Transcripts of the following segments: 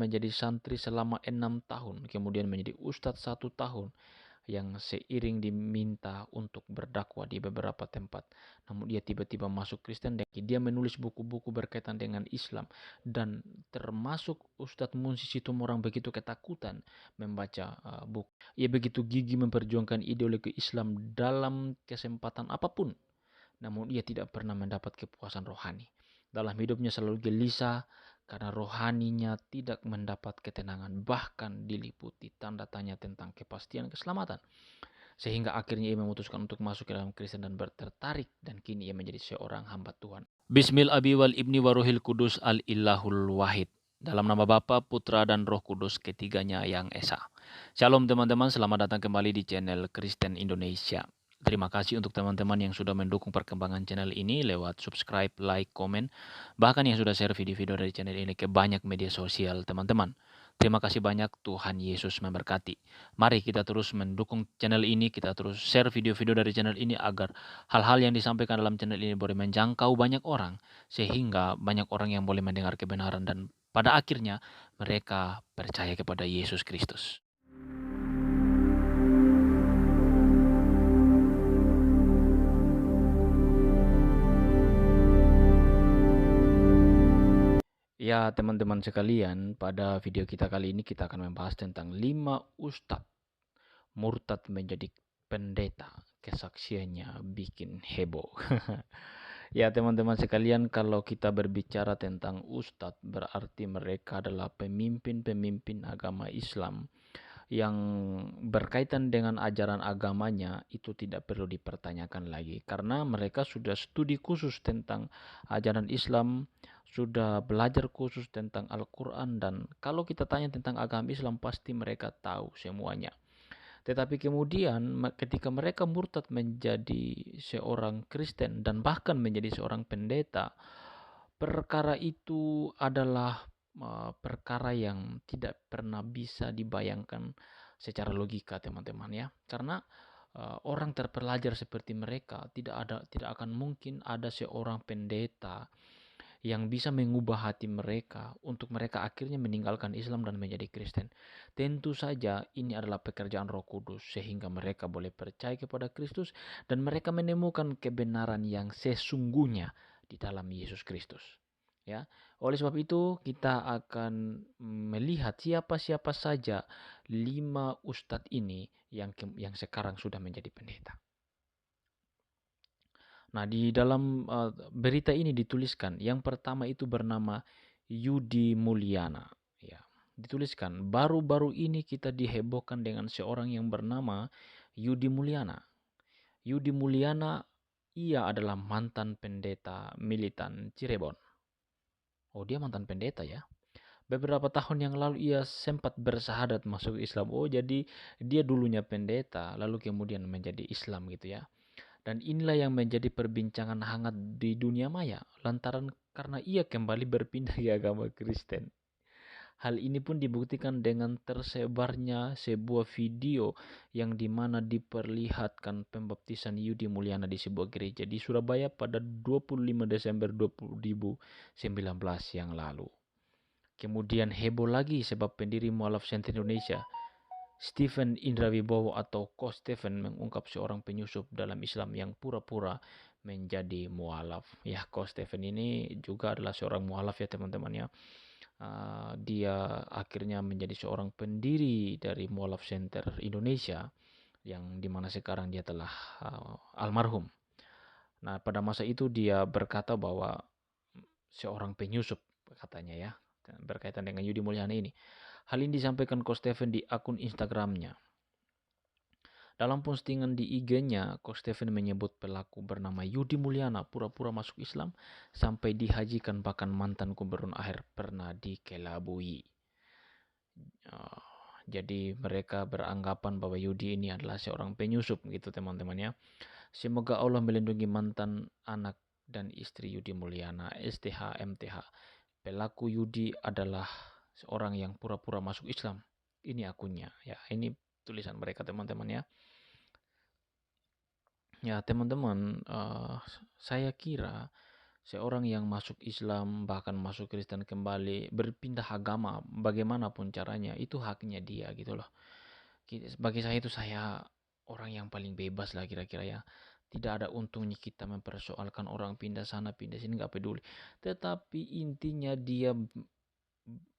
menjadi santri selama 6 tahun, kemudian menjadi ustadz 1 tahun, yang seiring diminta untuk berdakwah di beberapa tempat. Namun dia tiba-tiba masuk Kristen dan dia menulis buku-buku berkaitan dengan Islam, dan termasuk Ustadz Munsi Situmorang begitu ketakutan membaca buku. Ia begitu gigih memperjuangkan ideologi Islam dalam kesempatan apapun, namun ia tidak pernah mendapat kepuasan rohani. Dalam hidupnya selalu gelisah karena rohaninya tidak mendapat ketenangan, bahkan diliputi tanda tanya tentang kepastian keselamatan. Sehingga akhirnya ia memutuskan untuk masuk ke dalam Kristen dan tertarik, dan kini ia menjadi seorang hamba Tuhan. Bismil abi wal ibni waruhil kudus al illahul wahid. Dalam nama Bapa, Putra, dan Roh Kudus, ketiganya yang esa. Shalom teman-teman, selamat datang kembali di channel Kristen Indonesia. Terima kasih untuk teman-teman yang sudah mendukung perkembangan channel ini lewat subscribe, like, komen, bahkan yang sudah share video-video dari channel ini ke banyak media sosial teman-teman. Terima kasih banyak, Tuhan Yesus memberkati. Mari kita terus mendukung channel ini, kita terus share video-video dari channel ini agar hal-hal yang disampaikan dalam channel ini boleh menjangkau banyak orang, sehingga banyak orang yang boleh mendengar kebenaran dan pada akhirnya mereka percaya kepada Yesus Kristus. Ya teman-teman sekalian, pada video kita kali ini kita akan membahas tentang 5 ustadz murtad menjadi pendeta. Kesaksiannya bikin heboh. Ya teman-teman sekalian, kalau kita berbicara tentang ustadz, berarti mereka adalah pemimpin-pemimpin agama Islam yang berkaitan dengan ajaran agamanya itu tidak perlu dipertanyakan lagi, karena mereka sudah studi khusus tentang ajaran Islam, sudah belajar khusus tentang Al-Quran, dan kalau kita tanya tentang agama Islam pasti mereka tahu semuanya. Tetapi kemudian ketika mereka murtad menjadi seorang Kristen dan bahkan menjadi seorang pendeta, perkara itu adalah perkara yang tidak pernah bisa dibayangkan secara logika teman-teman ya. Karena orang terpelajar seperti mereka tidak akan mungkin ada seorang pendeta yang bisa mengubah hati mereka untuk mereka akhirnya meninggalkan Islam dan menjadi Kristen. Tentu saja ini adalah pekerjaan Roh Kudus sehingga mereka boleh percaya kepada Kristus dan mereka menemukan kebenaran yang sesungguhnya di dalam Yesus Kristus. Ya, oleh sebab itu kita akan melihat siapa-siapa saja 5 ustadz ini yang sekarang sudah menjadi pendeta. Nah, di dalam berita ini dituliskan, yang pertama itu bernama Yudi Mulyana. Ya, dituliskan, baru-baru ini kita dihebohkan dengan seorang yang bernama Yudi Mulyana. Yudi Mulyana, ia adalah mantan pendeta militan Cirebon. Oh, dia mantan pendeta ya. Beberapa tahun yang lalu ia sempat bersahadat masuk Islam. Oh, jadi dia dulunya pendeta, lalu kemudian menjadi Islam gitu ya. Dan inilah yang menjadi perbincangan hangat di dunia maya, lantaran karena ia kembali berpindah ke agama Kristen. Hal ini pun dibuktikan dengan tersebarnya sebuah video yang dimana diperlihatkan pembaptisan Yudi Mulyana di sebuah gereja di Surabaya pada 25 Desember 2019 yang lalu. Kemudian heboh lagi sebab pendiri Mualaf Center Indonesia, Stephen Indrawibowo atau Ko Stephen, mengungkap seorang penyusup dalam Islam yang pura-pura menjadi mualaf. Ya, Ko Stephen ini juga adalah seorang mualaf ya teman-teman ya. Dia akhirnya menjadi seorang pendiri dari Mualaf Center Indonesia yang dimana sekarang dia telah almarhum. Nah, pada masa itu dia berkata bahwa seorang penyusup katanya ya, berkaitan dengan Yudi Mulyana ini. Hal ini disampaikan Ko Stephen di akun Instagramnya. Dalam postingan di IG-nya, Ko Stephen menyebut pelaku bernama Yudi Mulyana pura-pura masuk Islam sampai dihajikan, bahkan mantan gubernur akhir pernah dikelabui. Jadi mereka beranggapan bahwa Yudi ini adalah seorang penyusup gitu teman-teman ya. Semoga Allah melindungi mantan anak dan istri Yudi Mulyana, STH, MTH. Pelaku Yudi adalah seorang yang pura-pura masuk Islam. Ini akunnya ya. Ini tulisan mereka teman-teman ya. Ya teman-teman, saya kira Seorang yang masuk Islam, bahkan masuk Kristen kembali, berpindah agama, bagaimanapun caranya, itu haknya dia gitu loh. Bagi saya itu saya orang yang paling bebas lah kira-kira ya. Tidak ada untungnya kita mempersoalkan orang pindah sana, pindah sini, nggak peduli. Tetapi intinya dia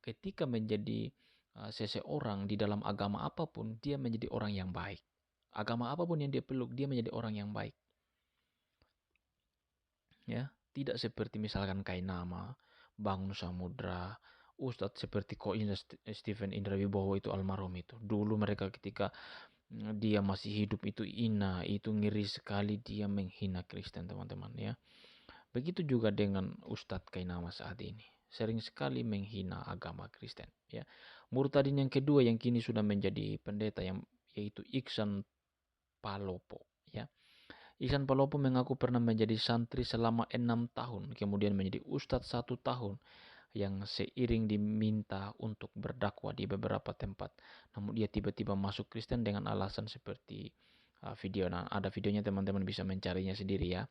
ketika menjadi seseorang di dalam agama apapun, dia menjadi orang yang baik. Agama apapun yang dia peluk, dia menjadi orang yang baik. Ya, tidak seperti misalkan Kainama, Bangun Samudra, Ustadz seperti Ko Stephen Indra Wibowo itu almarhum itu. Dulu mereka ketika dia masih hidup itu itu ngeri sekali dia menghina Kristen teman-teman ya. Begitu juga dengan Ustadz Kainama saat ini. Sering sekali menghina agama Kristen ya. Murtadin yang kedua yang kini sudah menjadi pendeta yang yaitu Iksan Palopo ya. Ihsan Palopo mengaku pernah menjadi santri selama 6 tahun, kemudian menjadi ustadz 1 tahun yang seiring diminta untuk berdakwah di beberapa tempat. Namun dia tiba-tiba masuk Kristen dengan alasan seperti video. Nah, ada videonya teman-teman bisa mencarinya sendiri ya.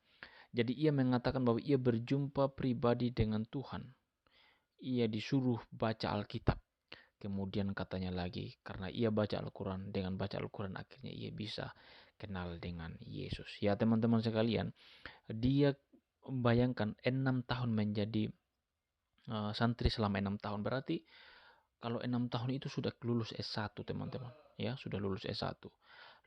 Jadi ia mengatakan bahwa ia berjumpa pribadi dengan Tuhan. Ia disuruh baca Alkitab. Kemudian katanya lagi, karena ia baca Al-Quran, dengan baca Al-Quran akhirnya ia bisa kenal dengan Yesus. Ya teman-teman sekalian, dia bayangkan 6 tahun menjadi santri selama 6 tahun. Berarti kalau 6 tahun itu sudah lulus S1 teman-teman. Ya, sudah lulus S1.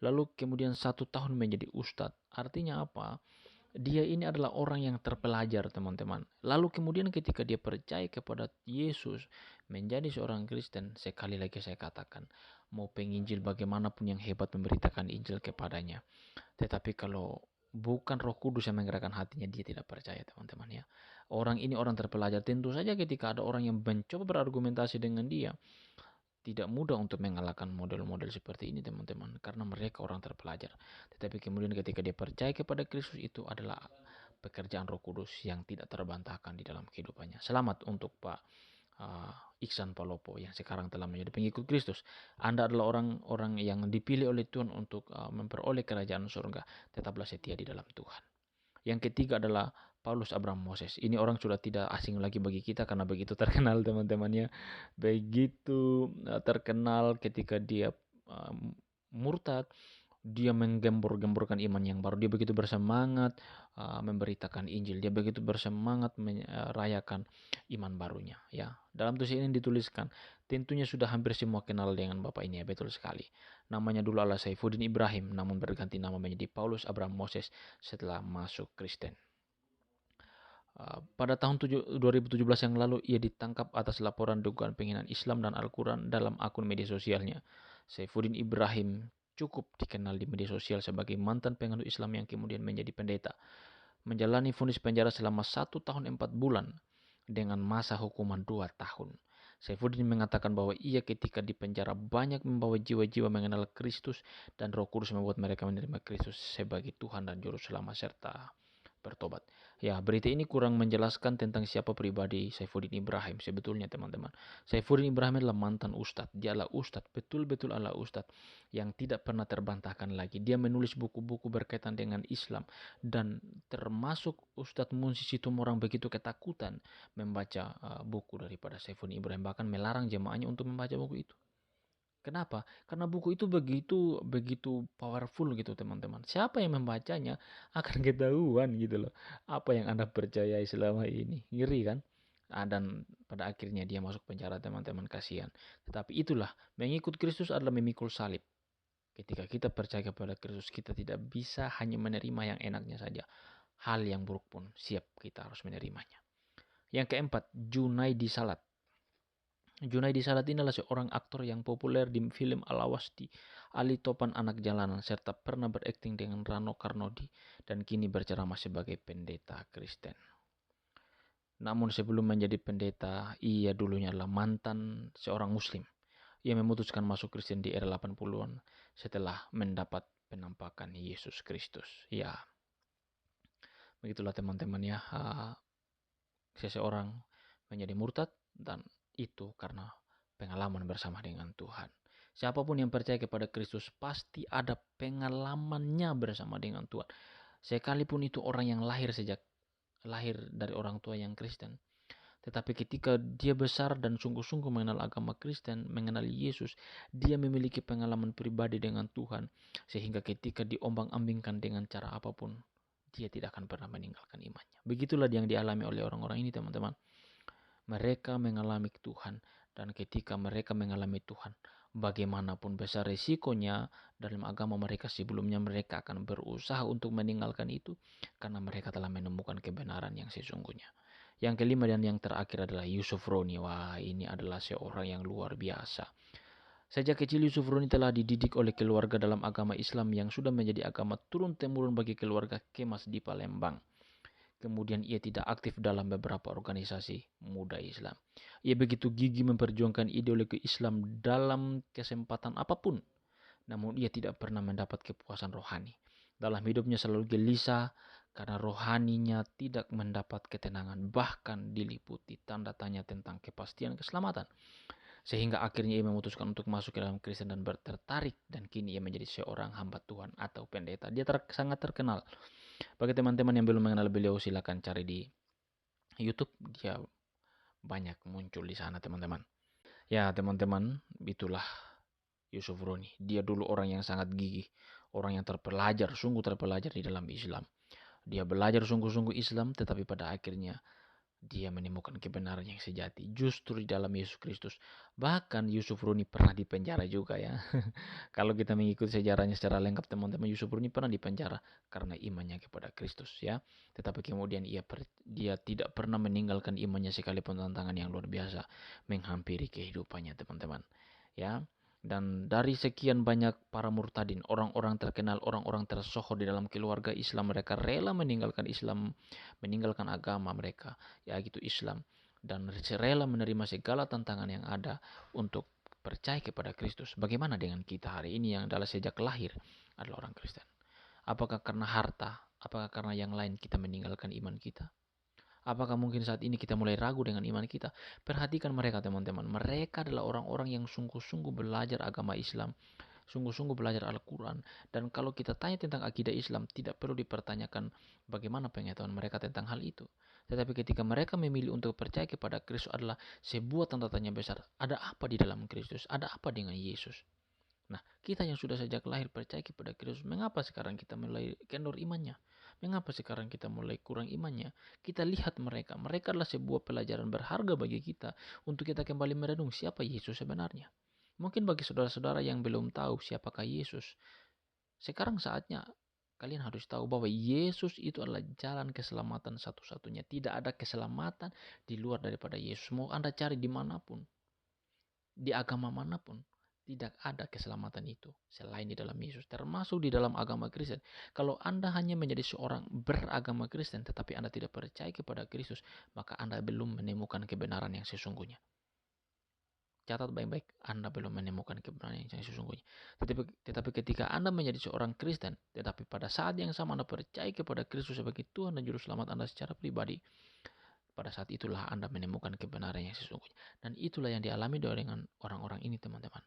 Lalu kemudian 1 tahun menjadi ustadz. Artinya apa? Dia ini adalah orang yang terpelajar teman-teman. Lalu kemudian ketika dia percaya kepada Yesus, menjadi seorang Kristen, sekali lagi saya katakan, mau penginjil bagaimanapun yang hebat memberitakan Injil kepadanya. Tetapi kalau bukan Roh Kudus yang menggerakkan hatinya, dia tidak percaya teman-teman ya. Orang ini orang terpelajar. Tentu saja ketika ada orang yang mencoba berargumentasi dengan dia, tidak mudah untuk mengalahkan model-model seperti ini teman-teman, karena mereka orang terpelajar. Tetapi kemudian ketika dia percaya kepada Kristus, itu adalah pekerjaan Roh Kudus yang tidak terbantahkan di dalam kehidupannya. Selamat untuk Pak Iksan Palopo yang sekarang telah menjadi pengikut Kristus. Anda adalah orang-orang yang dipilih oleh Tuhan untuk memperoleh kerajaan surga. Tetaplah setia di dalam Tuhan. Yang ketiga adalah Paulus Abraham Moses. Ini orang sudah tidak asing lagi bagi kita karena begitu terkenal teman-temannya. Begitu terkenal ketika dia murtad, dia menggembur-gemburkan iman yang baru. Dia begitu bersemangat memberitakan Injil. Dia begitu bersemangat merayakan iman barunya. Ya, dalam tulis ini dituliskan, tentunya sudah hampir semua kenal dengan Bapak ini ya, betul sekali. Namanya dulu adalah Saifuddin Ibrahim, namun berganti nama menjadi Paulus Abraham Moses setelah masuk Kristen. Pada tahun 2017 yang lalu, ia ditangkap atas laporan dugaan penghinaan Islam dan Al-Quran dalam akun media sosialnya. Saifuddin Ibrahim cukup dikenal di media sosial sebagai mantan penganut Islam yang kemudian menjadi pendeta. Menjalani vonis penjara selama 1 tahun 4 bulan dengan masa hukuman 2 tahun. Saifuddin mengatakan bahwa ia ketika di penjara banyak membawa jiwa-jiwa mengenal Kristus dan Roh Kudus membuat mereka menerima Kristus sebagai Tuhan dan Juru Selamat serta bertobat. Ya, berita ini kurang menjelaskan tentang siapa pribadi Saifuddin Ibrahim sebetulnya teman-teman. Saifuddin Ibrahim adalah mantan ustadz. Dia adalah ustadz, betul-betul adalah ustadz yang tidak pernah terbantahkan lagi. Dia menulis buku-buku berkaitan dengan Islam dan termasuk Ustadz Munsi Situmorang begitu ketakutan membaca buku daripada Saifuddin Ibrahim, bahkan melarang jemaahnya untuk membaca buku itu. Kenapa? Karena buku itu begitu powerful gitu teman-teman. Siapa yang membacanya akan ketahuan gitu loh. Apa yang Anda percayai selama ini. Ngeri kan? Dan pada akhirnya dia masuk penjara teman-teman, kasihan. Tetapi itulah, mengikut Kristus adalah memikul salib. Ketika kita percaya kepada Kristus, kita tidak bisa hanya menerima yang enaknya saja. Hal yang buruk pun siap kita harus menerimanya. Yang keempat, Junaidi Salat. Junaidi Salat ini adalah seorang aktor yang populer di film Alawasti, Ali Topan Anak Jalanan, serta pernah berakting dengan Rano Karnodi dan kini berceramah sebagai pendeta Kristen. Namun sebelum menjadi pendeta, ia dulunya adalah mantan seorang muslim. Ia memutuskan masuk Kristen di era 80-an setelah mendapat penampakan Yesus Kristus. Ya, begitulah teman-teman ya. Seseorang menjadi murtad dan itu karena pengalaman bersama dengan Tuhan. Siapapun yang percaya kepada Kristus pasti ada pengalamannya bersama dengan Tuhan. Sekalipun itu orang yang lahir sejak lahir dari orang tua yang Kristen. Tetapi ketika dia besar dan sungguh-sungguh mengenal agama Kristen, mengenal Yesus, dia memiliki pengalaman pribadi dengan Tuhan. Sehingga ketika diombang-ambingkan dengan cara apapun, dia tidak akan pernah meninggalkan imannya. Begitulah yang dialami oleh orang-orang ini, teman-teman. Mereka mengalami Tuhan, dan ketika mereka mengalami Tuhan, bagaimanapun besar resikonya dalam agama mereka sebelumnya, mereka akan berusaha untuk meninggalkan itu karena mereka telah menemukan kebenaran yang sesungguhnya. Yang kelima dan yang terakhir adalah Yusuf Roni. Wah, ini adalah seorang yang luar biasa. Sejak kecil Yusuf Roni telah dididik oleh keluarga dalam agama Islam yang sudah menjadi agama turun-temurun bagi keluarga Kemas di Palembang. Kemudian ia tidak aktif dalam beberapa organisasi muda Islam. Ia begitu gigih memperjuangkan ideologi Islam dalam kesempatan apapun. Namun ia tidak pernah mendapat kepuasan rohani. Dalam hidupnya selalu gelisah karena rohaninya tidak mendapat ketenangan, bahkan diliputi tanda tanya tentang kepastian keselamatan. Sehingga akhirnya ia memutuskan untuk masuk ke dalam Kristen dan tertarik, dan kini ia menjadi seorang hamba Tuhan atau pendeta. Dia sangat terkenal. Bagi teman-teman yang belum mengenal beliau, silakan cari di YouTube. Dia banyak muncul di sana, teman-teman. Ya, teman-teman, itulah Yusuf Roni. Dia dulu orang yang sangat gigih, orang yang terpelajar, sungguh terpelajar di dalam Islam. Dia belajar sungguh-sungguh Islam, tetapi pada akhirnya dia menemukan kebenaran yang sejati justru di dalam Yesus Kristus. Bahkan Yusuf Roni pernah dipenjara juga ya. Kalau kita mengikuti sejarahnya secara lengkap, teman-teman, Yusuf Roni pernah dipenjara karena imannya kepada Kristus ya. Tetapi kemudian dia tidak pernah meninggalkan imannya sekalipun tantangan yang luar biasa menghampiri kehidupannya, teman-teman. Ya. Dan dari sekian banyak para murtadin, orang-orang terkenal, orang-orang tersohor di dalam keluarga Islam, mereka rela meninggalkan Islam, meninggalkan agama mereka, ya gitu Islam, dan rela menerima segala tantangan yang ada untuk percaya kepada Kristus. Bagaimana dengan kita hari ini yang adalah sejak lahir adalah orang Kristen? Apakah karena harta? Apakah karena yang lain kita meninggalkan iman kita? Apakah mungkin saat ini kita mulai ragu dengan iman kita? Perhatikan mereka, teman-teman. Mereka adalah orang-orang yang sungguh-sungguh belajar agama Islam, sungguh-sungguh belajar Al-Quran. Dan kalau kita tanya tentang akidah Islam, tidak perlu dipertanyakan bagaimana pengetahuan mereka tentang hal itu. Tetapi ketika mereka memilih untuk percaya kepada Kristus, adalah sebuah tanda tanya besar. Ada apa di dalam Kristus? Ada apa dengan Yesus? Nah, kita yang sudah sejak lahir percaya kepada Kristus, mengapa sekarang kita mulai kendor imannya? Mengapa sekarang kita mulai kurang imannya? Kita lihat mereka. Mereka adalah sebuah pelajaran berharga bagi kita untuk kita kembali merenung siapa Yesus sebenarnya. Mungkin bagi saudara-saudara yang belum tahu siapakah Yesus, sekarang saatnya kalian harus tahu bahwa Yesus itu adalah jalan keselamatan satu-satunya. Tidak ada keselamatan di luar daripada Yesus. Mau Anda cari dimanapun, di agama manapun, tidak ada keselamatan itu selain di dalam Yesus, termasuk di dalam agama Kristen. Kalau Anda hanya menjadi seorang beragama Kristen tetapi Anda tidak percaya kepada Kristus, maka Anda belum menemukan kebenaran yang sesungguhnya. Catat baik-baik, Anda belum menemukan kebenaran yang sesungguhnya. Tetapi ketika Anda menjadi seorang Kristen, tetapi pada saat yang sama Anda percaya kepada Kristus sebagai Tuhan dan Juru Selamat Anda secara pribadi, pada saat itulah Anda menemukan kebenaran yang sesungguhnya. Dan itulah yang dialami dengan orang-orang ini, teman-teman.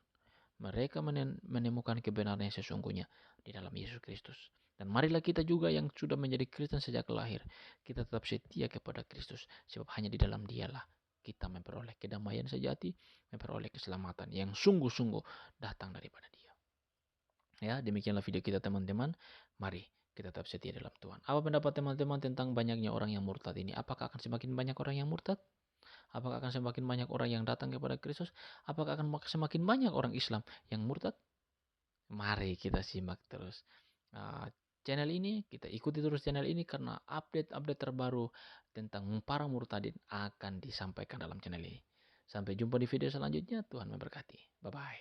Mereka menemukan kebenaran yang sesungguhnya di dalam Yesus Kristus. Dan marilah kita juga yang sudah menjadi Kristen sejak lahir, kita tetap setia kepada Kristus, sebab hanya di dalam Dialah kita memperoleh kedamaian sejati, memperoleh keselamatan yang sungguh-sungguh datang daripada Dia. Ya, demikianlah video kita, teman-teman. Mari kita tetap setia dalam Tuhan. Apa pendapat teman-teman tentang banyaknya orang yang murtad ini? Apakah akan semakin banyak orang yang murtad? Apakah akan semakin banyak orang yang datang kepada Kristus? Apakah akan semakin banyak orang Islam yang murtad? Mari kita simak terus channel ini, kita ikuti terus channel ini karena update-update terbaru tentang para murtadin akan disampaikan dalam channel ini. Sampai jumpa di video selanjutnya. Tuhan memberkati. Bye-bye.